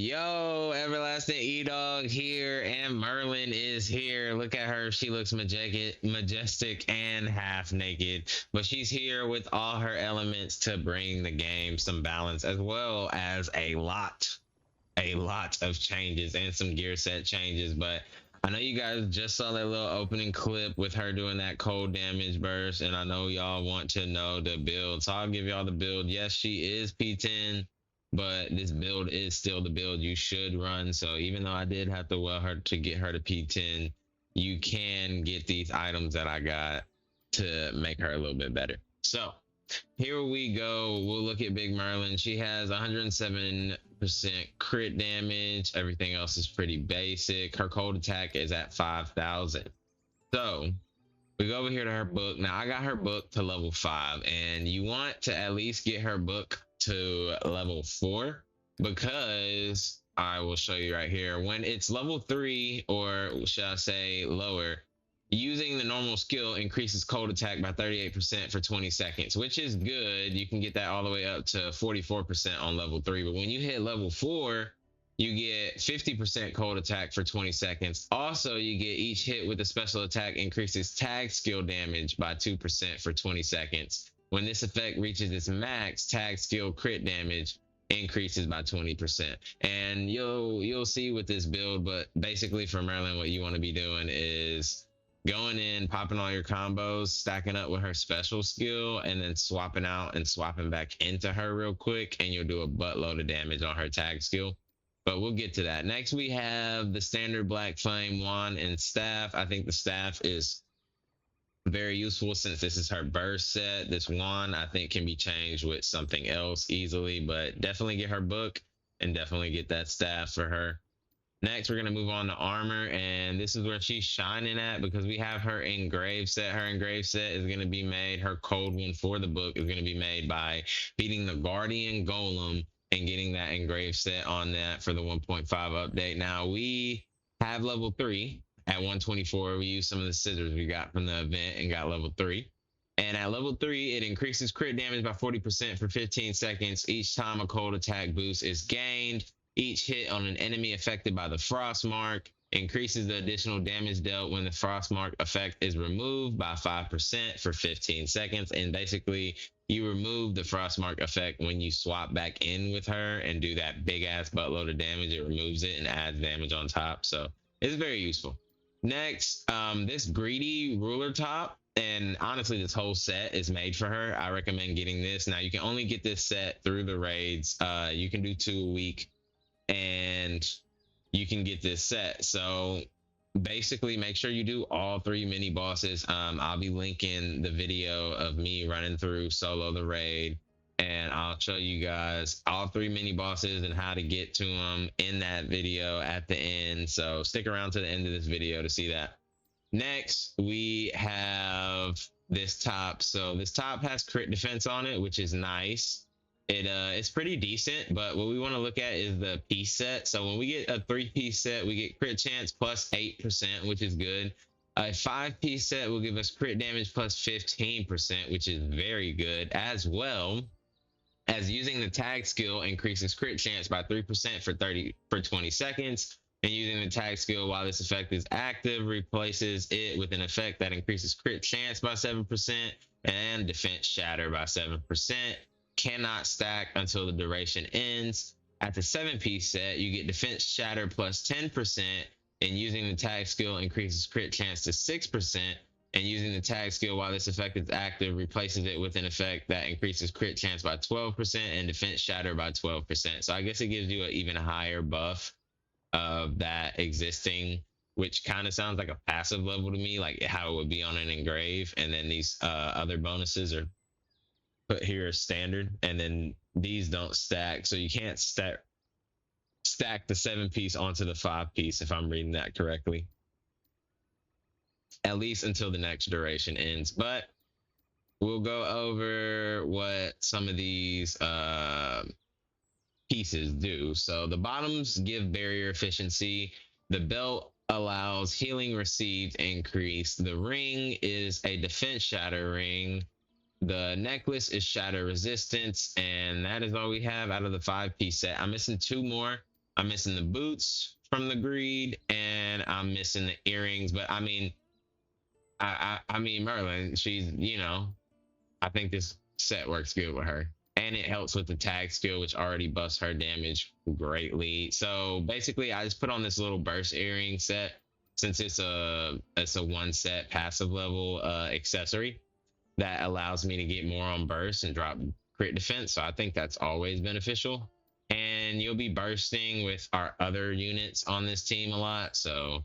Yo, Everlasting E-Dog here, and Merlin is here. Look at her. She looks majestic and half naked, but she's here with all her elements to bring the game some balance, as well as a lot of changes and some gear set changes. But I know you guys just saw that little opening clip with her doing that cold damage burst, and I know y'all want to know the build. So I'll give y'all the build. Yes, she is P10, but this build is still the build you should run. So even though I did have to well her to get her to P10, you can get these items that I got to make her a little bit better. So here we go. We'll look at Big Merlin. She has 107% crit damage. Everything else is pretty basic. Her cold attack is at 5,000. So we go over here to her book. Now I got her book to level 5, and you want to at least get her book to level 4, because I will show you right here. When it's level 3, or should I say lower, using the normal skill increases cold attack by 38% for 20 seconds, which is good. You can get that all the way up to 44% on level 3. But when you hit level 4, you get 50% cold attack for 20 seconds. Also, you get each hit with a special attack increases tag skill damage by 2% for 20 seconds. When this effect reaches its max, tag skill crit damage increases by 20%. And you'll see with this build, but basically for Merlin, what you want to be doing is going in, popping all your combos, stacking up with her special skill, and then swapping out and swapping back into her real quick, and you'll do a buttload of damage on her tag skill. But we'll get to that. Next, we have the standard Black Flame wand and staff. I think the staff is very useful since this is her burst set. This wand, I think, can be changed with something else easily, but definitely get her book and definitely get that staff for her. Next, we're going to move on to armor, and this is where she's shining at, because we have her engraved set. Her engraved set is going to be made, her cold one for the book is going to be made by beating the Guardian Golem and getting that engraved set on that for the 1.5 update. Now, we have level 3 at 124. We used some of the scissors we got from the event and got level 3. And at level 3, it increases crit damage by 40% for 15 seconds each time a cold attack boost is gained. Each hit on an enemy affected by the frost mark increases the additional damage dealt when the frost mark effect is removed by 5% for 15 seconds. And basically, you remove the frost mark effect when you swap back in with her and do that big ass buttload of damage. It removes it and adds damage on top. So it's very useful. Next, this greedy ruler top, and honestly this whole set is made for her. I recommend getting this. Now you can only get this set through the raids. You can do 2 a week, and you can get this set. So basically, make sure you do all 3 mini bosses. I'll be linking the video of me running through solo the raid, and I'll show you guys all 3 mini bosses and how to get to them in that video at the end. So stick around to the end of this video to see that. Next, we have this top. So this top has crit defense on it, which is nice. It's pretty decent, but what we want to look at is the piece set. So when we get a 3-piece set, we get crit chance plus 8%, which is good. A 5-piece set will give us crit damage plus 15%, which is very good, as well as using the tag skill increases crit chance by 3% for 20 seconds. And using the tag skill while this effect is active replaces it with an effect that increases crit chance by 7% and defense shatter by 7%. Cannot stack until the duration ends. At the 7-piece set, you get defense shatter plus 10%, and using the tag skill increases crit chance to 6%, and using the tag skill while this effect is active replaces it with an effect that increases crit chance by 12% and defense shatter by 12%. So I guess it gives you an even higher buff of that existing, which kind of sounds like a passive level to me, like how it would be on an engrave. And then these other bonuses are put here as standard, and then these don't stack, so you can't stack the 7-piece onto the 5-piece, if I'm reading that correctly, at least until the next duration ends. But we'll go over what some of these pieces do. So the bottoms give barrier efficiency. The belt allows healing received increase. The ring is a defense shatter ring. The necklace is shatter resistance, and that is all we have out of the 5-piece set. I'm missing 2 more. I'm missing the boots from the greed, and I'm missing the earrings. But I mean, I mean Merlin, she's, I think this set works good with her. And it helps with the tag skill, which already buffs her damage greatly. So basically, I just put on this little burst earring set since it's a one set passive level accessory that allows me to get more on burst and drop crit defense. So I think that's always beneficial. And you'll be bursting with our other units on this team a lot. So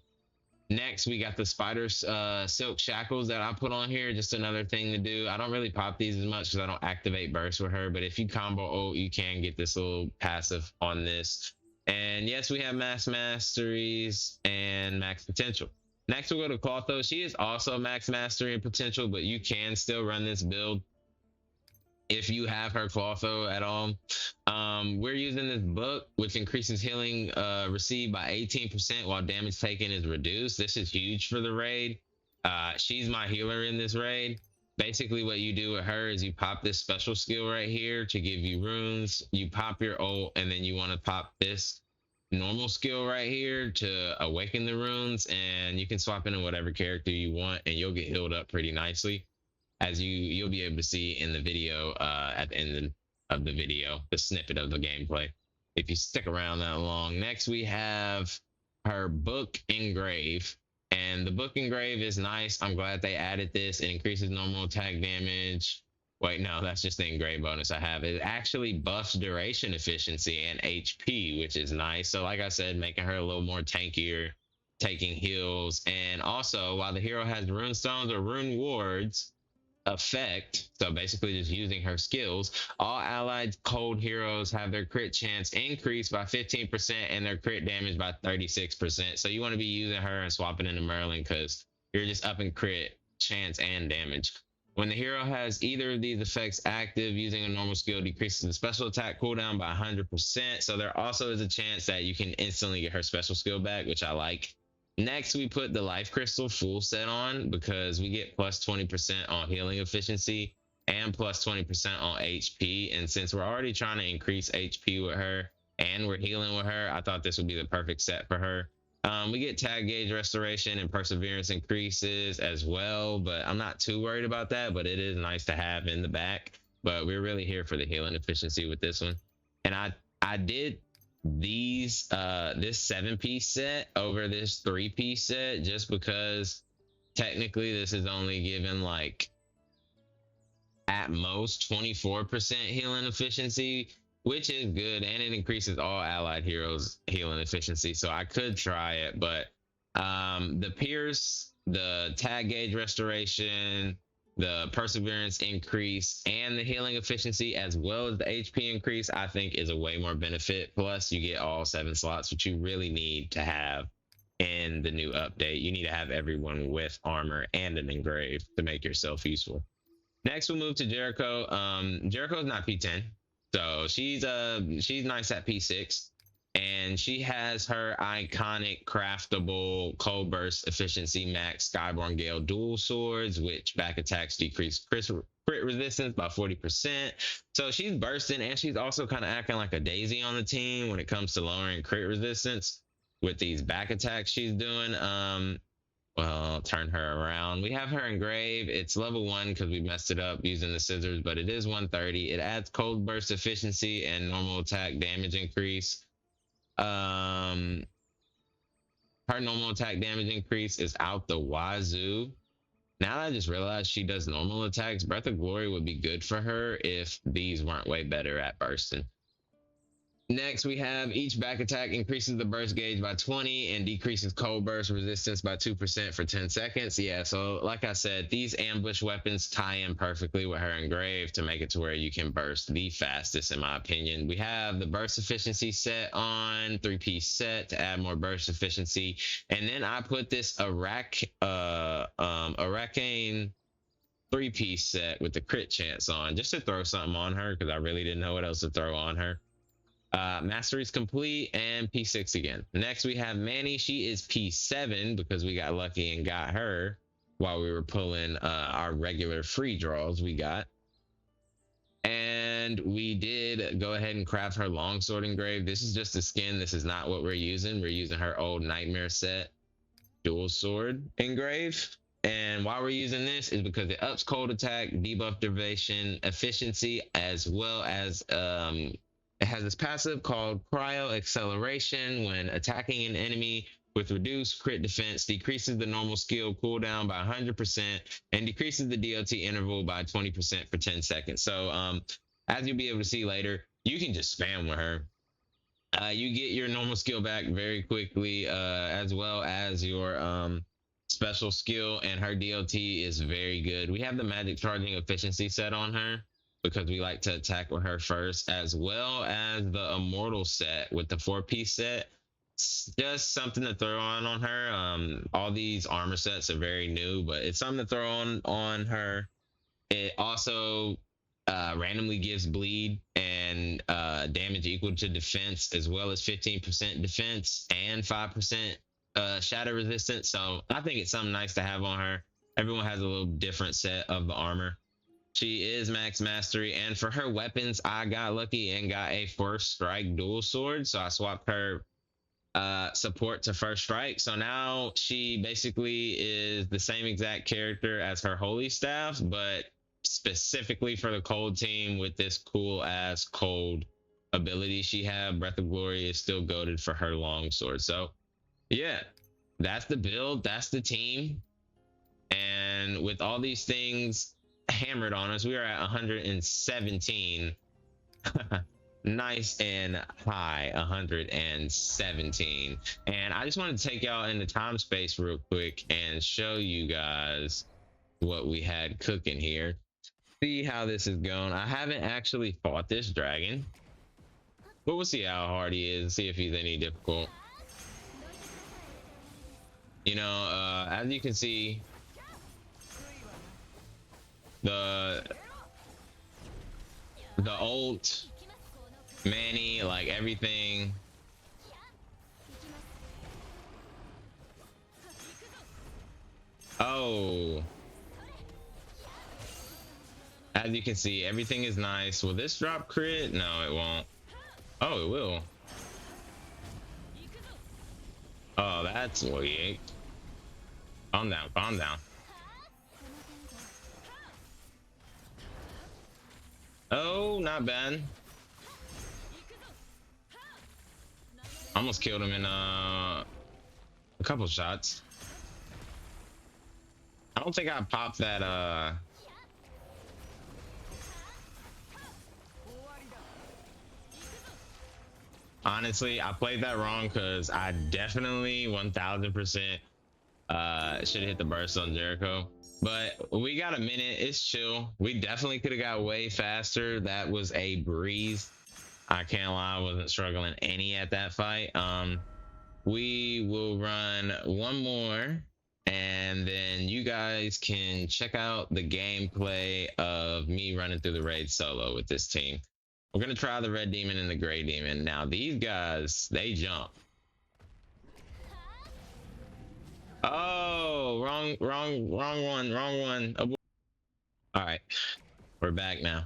next, we got the spider silk shackles that I put on here. Just another thing to do. I don't really pop these as much because I don't activate burst with her. But if you combo ult, you can get this little passive on this. And yes, we have max masteries and max potential. Next, we'll go to Clotho. She is also max mastery and potential, but you can still run this build if you have her Clotho at all. We're using this book, which increases healing received by 18% while damage taken is reduced. This is huge for the raid. She's my healer in this raid. Basically, what you do with her is you pop this special skill right here to give you runes. You pop your ult, and then you want to pop this normal skill right here to awaken the runes, and you can swap into whatever character you want, and you'll get healed up pretty nicely, as you'll be able to see in the video at the end of the video, the snippet of the gameplay, if you stick around that long. Next, we have her book engrave, and the book engrave is nice. I'm glad they added this. It increases normal attack damage. Wait, no, that's just the engrave bonus I have. It actually buffs duration efficiency and HP, which is nice. So like I said, making her a little more tankier, taking heals. And also, while the hero has rune stones or rune wards effect, so basically just using her skills, all allied cold heroes have their crit chance increased by 15% and their crit damage by 36%. So you want to be using her and swapping into Merlin because you're just upping crit chance and damage. When the hero has either of these effects active, using a normal skill decreases the special attack cooldown by 100%. So there also is a chance that you can instantly get her special skill back, which I like. Next, we put the life crystal full set on because we get plus 20% on healing efficiency and plus 20% on HP. And since we're already trying to increase HP with her and we're healing with her, I thought this would be the perfect set for her. We get tag gauge restoration and perseverance increases as well, but I'm not too worried about that, but it is nice to have in the back. But we're really here for the healing efficiency with this one. And I did these this 7-piece set over this 3-piece set just because technically this is only given like at most 24% healing efficiency, which is good, and it increases all allied heroes healing efficiency. So I could try it, but the pierce, the tag gauge restoration, the perseverance increase, and the healing efficiency, as well as the HP increase, I think is a way more benefit. Plus you get all 7 slots, which you really need to have in the new update. You need to have everyone with armor and an engrave to make yourself useful. Next, we'll move to Jericho. Jericho's not P10, so she's nice at P6, and she has her iconic craftable cold burst efficiency max Skyborn Gale dual swords, which back attacks decrease crit resistance by 40%. So she's bursting, and she's also kind of acting like a daisy on the team when it comes to lowering crit resistance with these back attacks she's doing. Well, I'll turn her around. We have her engrave. It's level 1 because we messed it up using the scissors, but it is 130. It adds cold burst efficiency and normal attack damage increase. Her normal attack damage increase is out the wazoo. Now that I just realized she does normal attacks, Breath of Glory would be good for her if these weren't way better at bursting. Next, we have each back attack increases the burst gauge by 20 and decreases cold burst resistance by 2% for 10 seconds. Yeah, so like I said, these ambush weapons tie in perfectly with her engrave to make it to where you can burst the fastest, in my opinion. We have the burst efficiency set on, 3-piece set to add more burst efficiency. And then I put this Aracane 3-piece set with the crit chance on, just to throw something on her because I really didn't know what else to throw on her. Mastery's complete and P6 again. Next, we have Manny. She is P7 because we got lucky and got her while we were pulling our regular free draws we got. And And we did go ahead and craft her longsword engrave. This is just a skin. This is not what we're using. We're using her old nightmare set dual sword engrave. And why we're using this is because it ups cold attack, debuff duration, efficiency, as well as it has this passive called cryo acceleration. When attacking an enemy with reduced crit defense, decreases the normal skill cooldown by 100% and decreases the DOT interval by 20% for 10 seconds. So as you'll be able to see later, you can just spam with her. You get your normal skill back very quickly, as well as your special skill, and her DOT is very good. We have the magic charging efficiency set on her because we like to attack with her first, as well as the immortal set with the 4-piece set. It's just something to throw on her. All these armor sets are very new, but it's something to throw on her. It also randomly gives bleed and damage equal to defense, as well as 15% defense and 5% shatter resistance. So I think it's something nice to have on her. Everyone has a little different set of the armor. She is max mastery, and for her weapons, I got lucky and got a first strike dual sword. So I swapped her support to first strike. So now she basically is the same exact character as her holy staff, but specifically for the cold team with this cool ass cold ability she had. Breath of Glory is still goaded for her longsword. So yeah, that's the build, that's the team. And with all these things hammered on us, we are at 117. Nice and high, 117. And I just want to take y'all into time space real quick and show you guys what we had cooking here. See how this is going. I haven't actually fought this dragon, but we'll see how hard he is, see if he's any difficult. You know, as you can see, the ult, Manny, like everything. Oh, as you can see, everything is nice. Will this drop crit? No, it won't. Oh, it will. Oh, that's weak. Calm down, calm down. Oh, not bad. Almost killed him in a couple shots. I don't think I popped that honestly, I played that wrong because I definitely 1000% should have hit the burst on Jericho. But we got a minute, it's chill. We definitely could have got way faster. That was a breeze. I can't lie, I wasn't struggling any at that fight. We will run one more, and then you guys can check out the gameplay of me running through the raid solo with this team. We're gonna try the red demon and the gray demon. Now these guys, they jump. Oh, wrong one. Oh, all right, we're back now.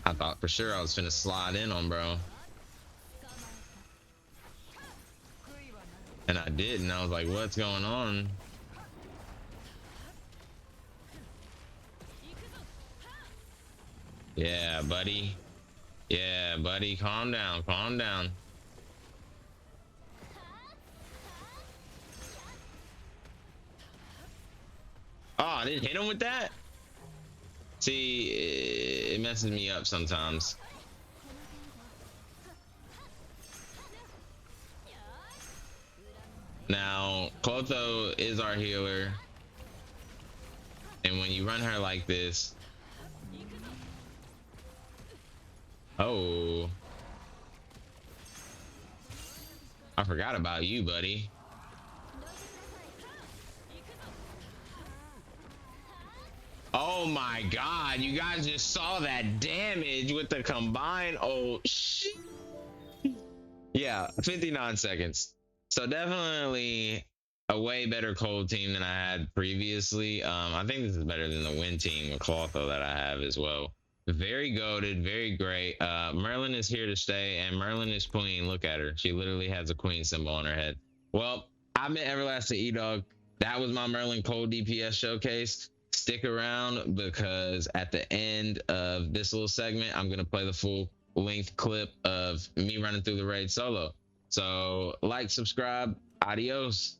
I thought for sure I was finna slide in on bro, and I didn't. I was like, what's going on? Yeah, buddy. Yeah, buddy, calm down, calm down. Oh, I didn't hit him with that? See, it messes me up sometimes. Now, Clotho is our healer, and when you run her like this, oh, I forgot about you, buddy. Oh my god, you guys just saw that damage with the combined. Oh shit. Yeah, 59 seconds. So definitely a way better cold team than I had previously. I think this is better than the win team with Clotho that I have as well. Very goaded, very great. Merlin is here to stay, and Merlin is queen. Look at her. She literally has a queen symbol on her head. Well, I've been Everlasting E Dog. That was my Merlin cold DPS showcase. Stick around because at the end of this little segment, I'm gonna play the full length clip of me running through the raid solo. So like, subscribe, adios.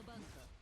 bunker.